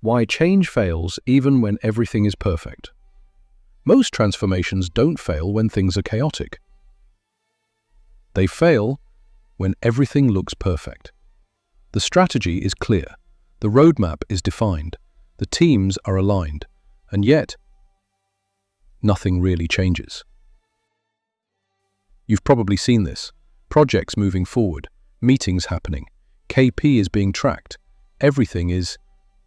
Why change fails even when everything is perfect. Most transformations don't fail when things are chaotic. They fail when everything looks perfect. The strategy is clear, the roadmap is defined, the teams are aligned, and yet, nothing really changes. You've probably seen this. Projects moving forward, meetings happening, KP is being tracked, everything is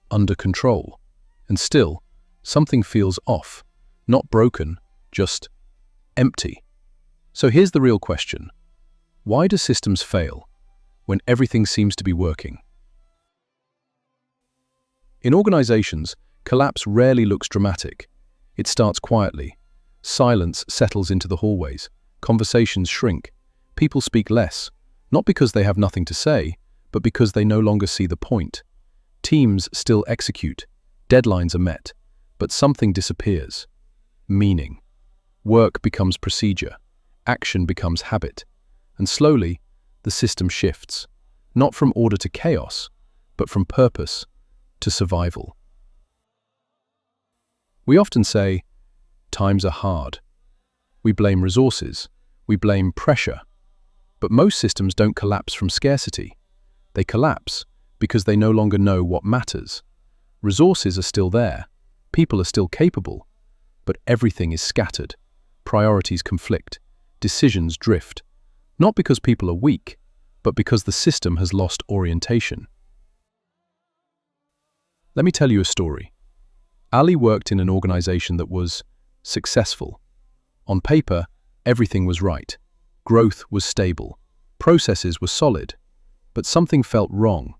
under control, and still, something feels off, not broken, just empty. So here's the real question. Why do systems fail when everything seems to be working? In organizations, collapse rarely looks dramatic. It starts quietly. Silence settles into the hallways. Conversations shrink. People speak less, not because they have nothing to say, but because they no longer see the point. Teams still execute. Deadlines are met, but something disappears. Meaning. Work becomes procedure. Action becomes habit. And slowly, the system shifts, not from order to chaos, but from purpose to survival. We often say, times are hard. We blame resources. We blame pressure. But most systems don't collapse from scarcity. They collapse because they no longer know what matters. Resources are still there. People are still capable. But everything is scattered. Priorities conflict. Decisions drift. Not because people are weak, but because the system has lost orientation. Let me tell you a story. Ali worked in an organization that was successful. On paper, everything was right. Growth was stable. Processes were solid. But something felt wrong.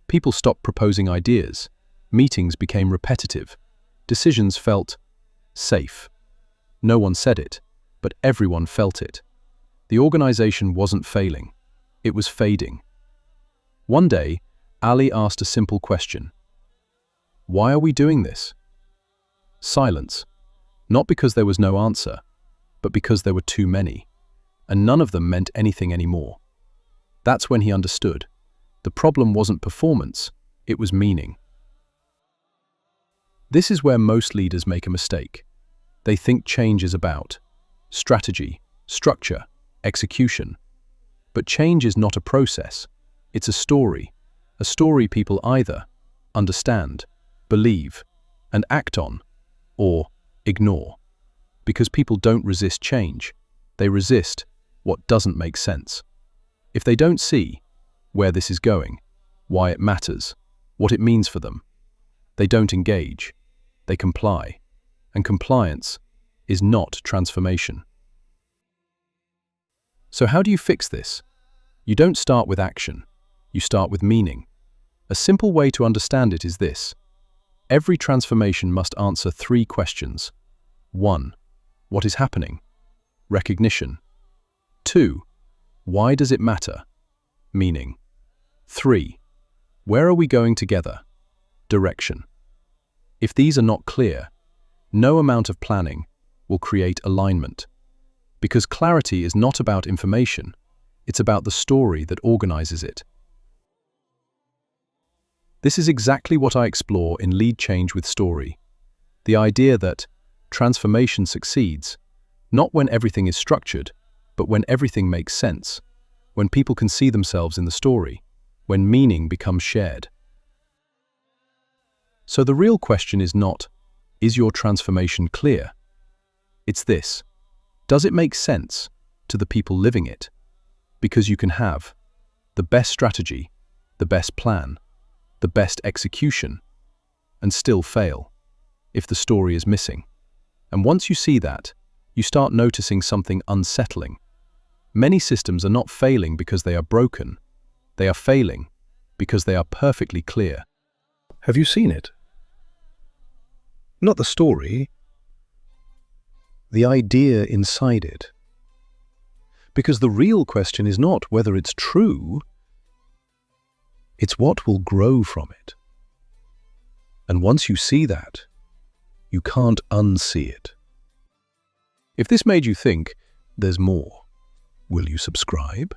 People stopped proposing ideas. Meetings became repetitive. Decisions felt safe. No one said it, but everyone felt it. The organization wasn't failing. It was fading. One day, Ali asked a simple question. Why are we doing this? Silence. Not because there was no answer, but because there were too many, and none of them meant anything anymore. That's when he understood. The problem wasn't performance, it was meaning. This is where most leaders make a mistake. They think change is about strategy, structure, execution. But change is not a process. It's a story people either understand, believe, and act on, or ignore. Because people don't resist change. They resist what doesn't make sense. If they don't see where this is going, why it matters, what it means for them, they don't engage. They comply. And compliance is not transformation. So how do you fix this? You don't start with action. You start with meaning. A simple way to understand it is this. Every transformation must answer 3 questions. 1. What is happening? Recognition. 2. Why does it matter? Meaning. 3. Where are we going together? Direction. If these are not clear, no amount of planning will create alignment. Because clarity is not about information, it's about the story that organizes it. This is exactly what I explore in Lead Change with Story. The idea that transformation succeeds, not when everything is structured, but when everything makes sense, when people can see themselves in the story, when meaning becomes shared. So the real question is not, is your transformation clear? It's this, does it make sense to the people living it? Because you can have the best strategy, the best plan, the best execution, and still fail if the story is missing. And once you see that, you start noticing something unsettling. Many systems are not failing because they are broken. They are failing because they are perfectly clear. Have you seen it? Not the story, the idea inside it. Because the real question is not whether it's true, it's what will grow from it. And once you see that, you can't unsee it. If this made you think, there's more, will you subscribe?